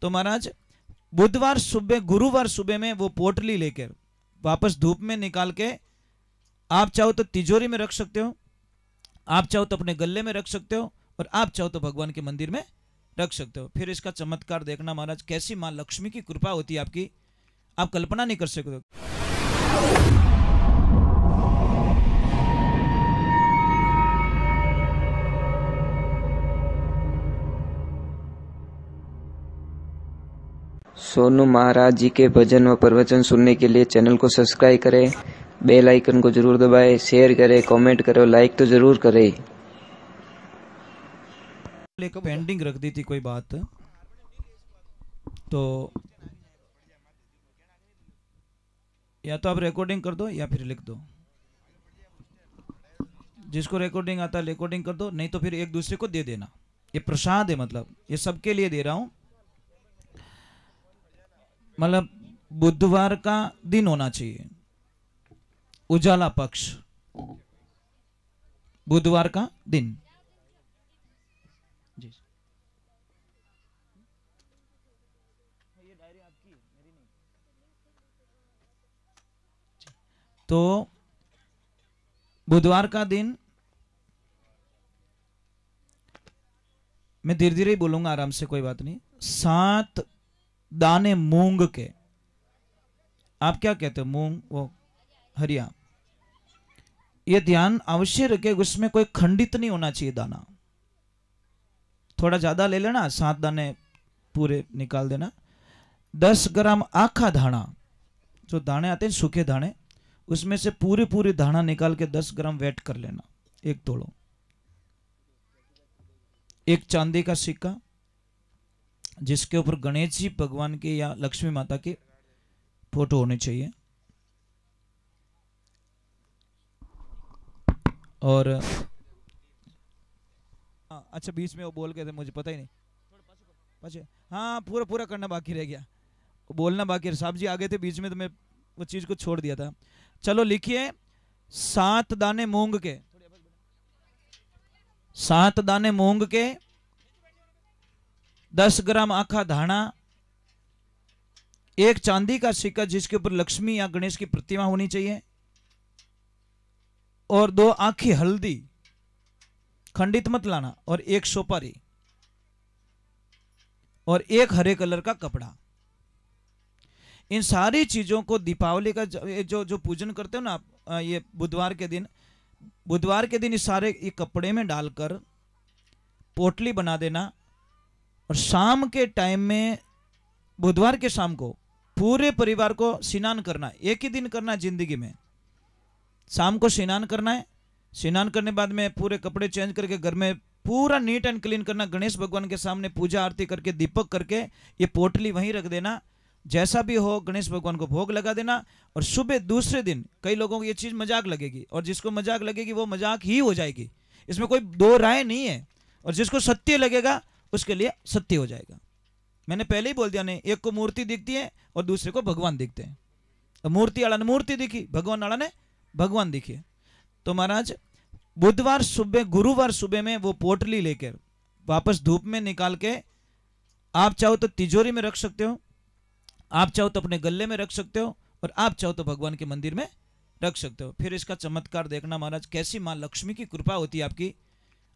तो महाराज बुधवार सुबह गुरुवार सुबह में वो पोटली लेकर वापस धूप में निकाल के आप चाहो तो तिजोरी में रख सकते हो, आप चाहो तो अपने गले में रख सकते हो, और आप चाहो तो भगवान के मंदिर में रख सकते हो। फिर इसका चमत्कार देखना महाराज, कैसी मां लक्ष्मी की कृपा होती है आपकी, आप कल्पना नहीं कर सकते। सोनू महाराज जी के भजन व प्रवचन सुनने के लिए चैनल को सब्सक्राइब करें, बेल आइकन को जरूर दबाएं, शेयर करें, कमेंट करें, लाइक तो जरूर करें। पेंडिंग रख दी थी कोई बात, तो या तो आप रिकॉर्डिंग कर दो या फिर लिख दो। जिसको रिकॉर्डिंग आता है रिकॉर्डिंग कर दो, नहीं तो फिर एक दूसरे को दे देना। ये प्रसाद है, मतलब ये सबके लिए दे रहा हूं। मतलब बुधवार का दिन होना चाहिए, उजाला पक्ष, बुधवार का दिन। जी ये डायरी आपकी है, मेरी नहीं। तो बुधवार का दिन मैं धीरे धीरे ही बोलूंगा, आराम से, कोई बात नहीं। 7 दाने मूंग के, आप क्या कहते हो, मूंग, वो हरिया, ये ध्यान अवश्य रखे, उसमें कोई खंडित नहीं होना चाहिए दाना। थोड़ा ज्यादा ले लेना, 7 दाने पूरे निकाल देना। 10 ग्राम आखा धाना, जो दाने आते हैं सूखे दाने, उसमें से पूरे पूरे दाना निकाल के 10 ग्राम वेट कर लेना, एक तोड़ो। एक चांदी का सिक्का जिसके ऊपर गणेश जी भगवान के या लक्ष्मी माता की फोटो होनी चाहिए, और अच्छा बीच में वो बोल गए थे, मुझे पता ही नहीं, पीछे, हाँ पूरा पूरा करना बाकी रह गया, बोलना बाकी है। साहब जी आगे थे बीच में, तो मैं वो चीज को छोड़ दिया था। चलो लिखिए, 7 दाने मूंग के, 7 दाने मूंग के, 10 ग्राम आखा धाना, एक चांदी का सिक्का जिसके ऊपर लक्ष्मी या गणेश की प्रतिमा होनी चाहिए, और 2 आखी हल्दी, खंडित मत लाना, और 1 सुपारी, और 1 हरे कलर का कपड़ा। इन सारी चीजों को दीपावली का जो पूजन करते हो ना आप, ये बुधवार के दिन इस सारे ये कपड़े में डालकर पोटली बना देना, और शाम के टाइम में, बुधवार के शाम को पूरे परिवार को स्नान करना। एक ही दिन करना जिंदगी में, शाम को स्नान करना है। स्नान करने बाद में पूरे कपड़े चेंज करके घर में पूरा नीट एंड क्लीन करना, गणेश भगवान के सामने पूजा आरती करके दीपक करके ये पोटली वहीं रख देना। जैसा भी हो गणेश भगवान को भोग लगा देना, और सुबह दूसरे दिन, कई लोगों को ये चीज मजाक लगेगी, और जिसको मजाक लगेगी वो मजाक ही हो जाएगी, इसमें कोई दो राय नहीं है, और जिसको सत्य लगेगा उसके लिए सत्य हो जाएगा। मैंने पहले ही बोल दिया, नहीं, एक को मूर्ति दिखती है और दूसरे को भगवान दिखते हैं। तो मूर्ति वाला ने मूर्ति दिखी, भगवान वाला ने भगवान दिखे। तो महाराज बुधवार सुबह गुरुवार सुबह में वो पोटली लेकर वापस धूप में निकाल के आप चाहो तो तिजोरी में रख सकते हो, आप चाहो तो अपने गले में रख सकते हो, और आप चाहो तो भगवान के मंदिर में रख सकते हो। फिर इसका चमत्कार देखना महाराज, कैसी मां लक्ष्मी की कृपा होती है आपकी,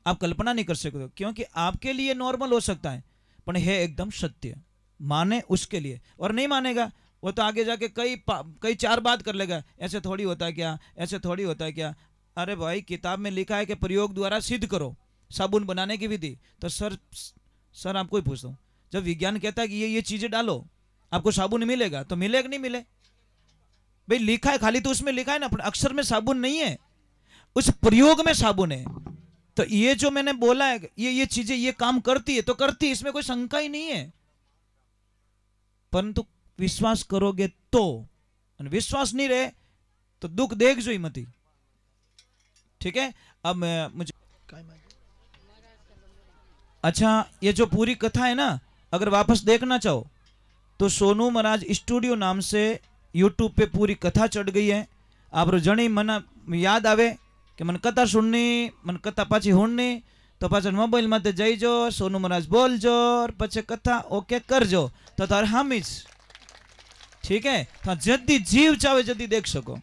आप कल्पना नहीं कर सकते। क्योंकि आपके लिए नॉर्मल हो सकता है, पर है एकदम सत्य। माने उसके लिए, और नहीं मानेगा वो तो आगे जाके कई 4 बात कर लेगा, ऐसे थोड़ी होता है क्या, ऐसे थोड़ी होता है क्या। अरे भाई किताब में लिखा है कि प्रयोग द्वारा सिद्ध करो साबुन बनाने की विधि। तो सर आपको ही पूछता हूँ, जब विज्ञान कहता है कि ये चीजें डालो आपको साबुन मिलेगा, तो मिलेगा नहीं मिले? भाई लिखा है, खाली तो उसमें लिखा है ना, अक्षर में साबुन नहीं है, उस प्रयोग में साबुन है। तो ये जो मैंने बोला है, ये चीजें ये काम करती है तो करती है, इसमें कोई शंका ही नहीं है। परंतु विश्वास करोगे तो, विश्वास नहीं रहे तो दुख देख जो ही मती। ठीक है, अब मुझे अच्छा, ये जो पूरी कथा है ना, अगर वापस देखना चाहो तो सोनू महाराज स्टूडियो नाम से यूट्यूब पे पूरी कथा चढ़ गई है। आप जणी मन याद आवे कि मन कथा सुननी, मन कथा पाची होनी, तो पाछा मोबाइल में जईजो, सोनू महाराज बोलजो और पछे कथा ओके करजो तो तारे हामी ठीक है। तो जल्दी जीव चाहे जल्दी देख सको।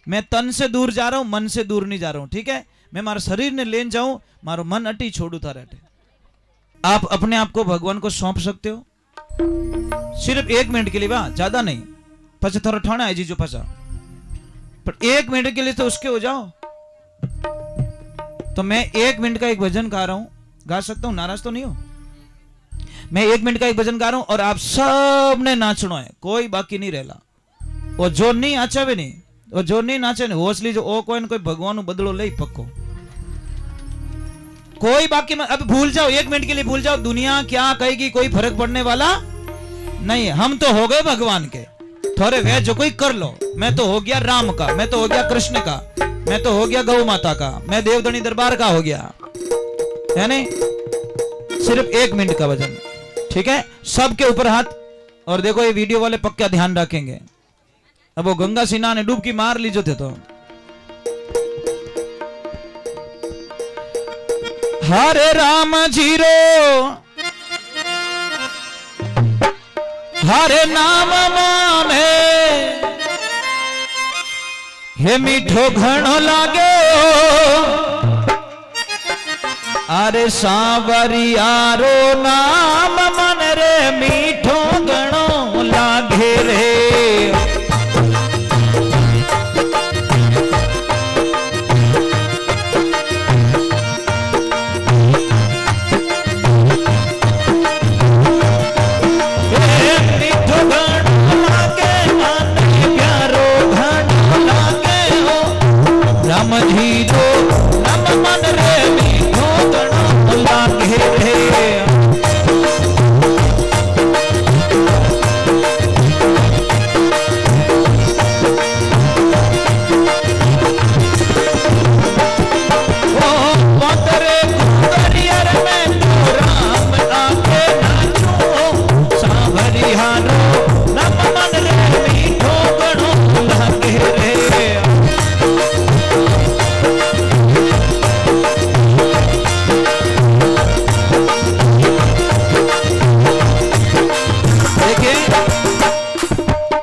मैं तन से दूर जा रहा हूं, मन से दूर नहीं जा रहा हूं, ठीक है। मैं मारे शरीर ने लेन जाऊं, मारो मन अटी छोड़ू थारे अटे। आप अपने आप को भगवान को सौंप सकते हो सिर्फ 1 मिनट के लिए, वाह ज्यादा नहीं। पछे थारो ठाणा है जीजो पाछा, पर 1 मिनट के लिए तो उसके हो जाओ। तो मैं 1 मिनट का एक भजन गा रहा हूं, गा सकता हूं, नाराज तो नहीं हो। मैं 1 मिनट का एक भजन गा रहा हूं और आप सब ने नाचना है, कोई बाकी नहीं रहेला। वो जो नहीं आचावे नहीं, वो जो नहीं नाचे ने होश लीजो, ओ कोई न कोई भगवान नु बदलो ले पक्को। कोई बाकी मत, अब भूल जाओ, 1 मिनट के लिए भूल जाओ, दुनिया क्या कहेगी कोई फर्क पड़ने वाला नहीं है। हम तो हो गए भगवान के, थोड़े वे जो कोई कर लो। मैं तो हो गया राम का, मैं तो हो गया कृष्ण का, मैं तो हो गया गौ माता का, मैं देवधनी दरबार का हो गया, है नहीं। सिर्फ 1 मिनट का भजन, ठीक है। सबके ऊपर हाथ, और देखो ये वीडियो वाले पक्का ध्यान रखेंगे। अब वो गंगा सिन्हा ने डुबकी मार लीजो थे तो हरे राम जीरो हरे नाम माने हे मीठो घणो लागे अरे सांवरियारो नाम मन रे मीठो घणो लागे रे।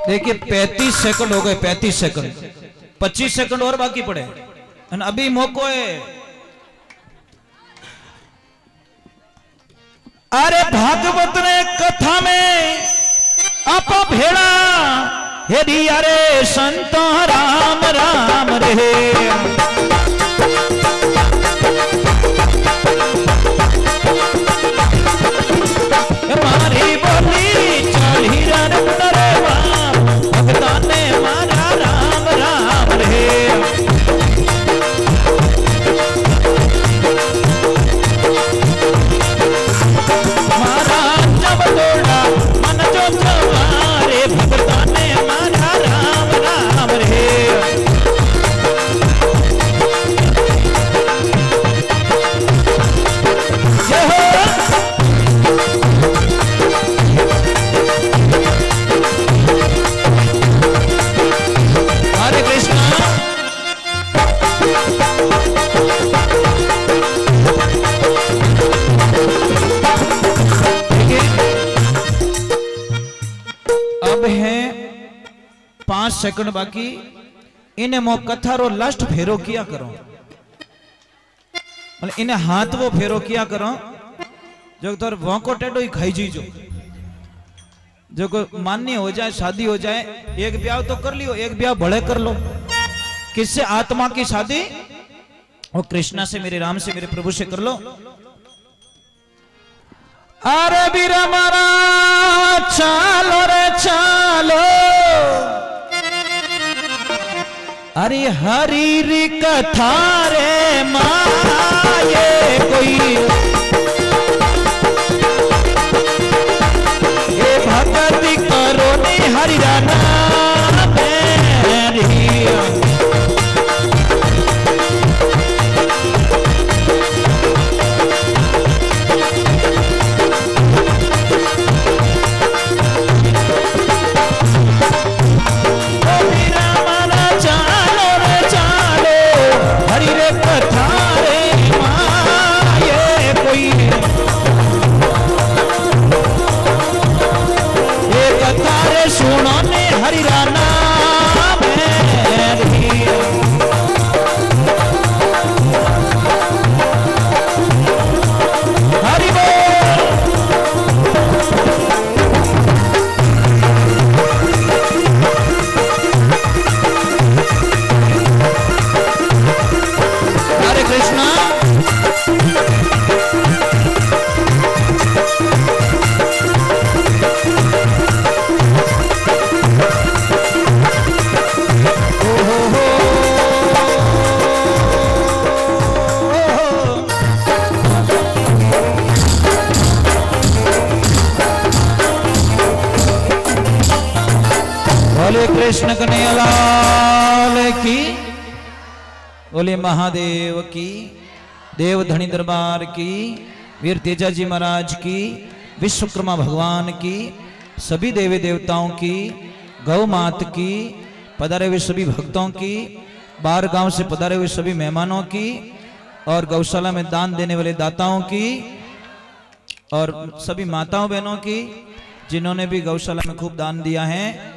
देखिए 35 सेकंड हो गए, 35 सेकंड, 25 सेकंड और बाकी पड़े, अभी मौको है। अरे भागवत ने कथा में आप भेड़ा हेरी अरे संत राम राम रे। मारी बोली चढ़ी रे भगताने मारा राम राम रे। मारा जब तोड़ा मन जो जवारे भगताने मारा राम राम रे। अब है 5 सेकंड बाकी, इन्हें मो कथारो लास्ट फेरो किया करो, इन्हें हाथ वो फेरो किया करो जो तो वोको टेडो ही खाई जीजो। जो को मान्य हो जाए, शादी हो जाए, एक ब्याह तो कर लियो, एक ब्याह बड़े कर लो। किससे? आत्मा की शादी वो कृष्णा से, मेरे राम से, मेरे प्रभु से कर लो। अरे बीरा मारा चालो रे चालो, अरे हरी री कथा रे माये कोई ये भक्ति करो ने हरि राना कृष्ण कन्हैया लाल की, बोले महादेव की, देव धनी दरबार की, वीर तेजाजी महाराज की, विश्वकर्मा भगवान की, सभी देवी देवताओं की, गौ मात की, पधारे हुए सभी भक्तों की, बाहर गांव से पधारे हुए सभी मेहमानों की, और गौशाला में दान देने वाले दाताओं की, और सभी माताओं बहनों की जिन्होंने भी गौशाला में खूब दान दिया है।